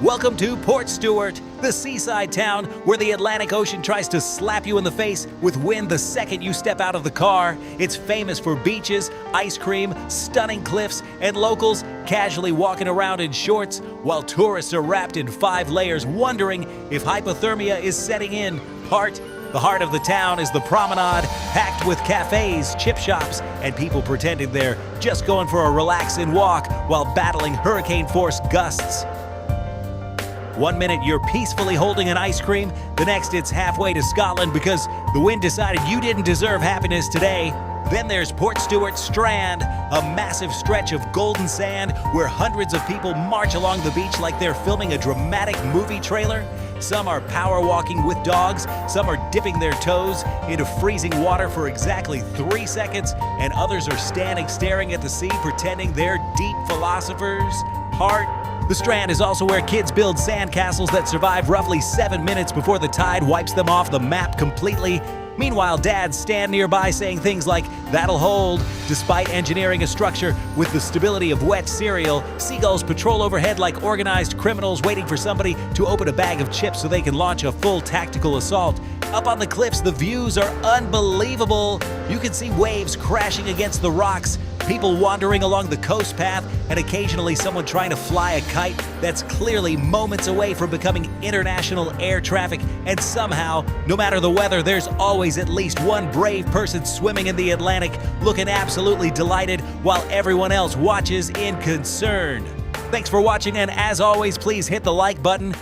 Welcome to Portstewart, the seaside town where the Atlantic Ocean tries to slap you in the face with wind the second you step out of the car. It's famous for beaches, ice cream, stunning cliffs, and locals casually walking around in shorts while tourists are wrapped in 5 layers wondering if hypothermia is setting in. The heart of the town is the promenade, packed with cafes, chip shops, and people pretending they're just going for a relaxing walk while battling hurricane-force gusts. One minute you're peacefully holding an ice cream, the next it's halfway to Scotland because the wind decided you didn't deserve happiness today. Then there's Portstewart Strand, a massive stretch of golden sand where hundreds of people march along the beach like they're filming a dramatic movie trailer. Some are power walking with dogs, some are dipping their toes into freezing water for exactly 3 seconds, and others are standing staring at the sea pretending they're deep philosophers. The Strand is also where kids build sandcastles that survive roughly 7 minutes before the tide wipes them off the map completely. Meanwhile, dads stand nearby saying things like, "That'll hold." Despite engineering a structure with the stability of wet cereal, seagulls patrol overhead like organized criminals waiting for somebody to open a bag of chips so they can launch a full tactical assault. Up on the cliffs, the views are unbelievable. You can see waves crashing against the rocks, people wandering along the coast path, and occasionally someone trying to fly a kite that's clearly moments away from becoming international air traffic. And somehow, no matter the weather, there's always at least one brave person swimming in the Atlantic, looking absolutely delighted while everyone else watches in concern. Thanks for watching, and as always, please hit the like button,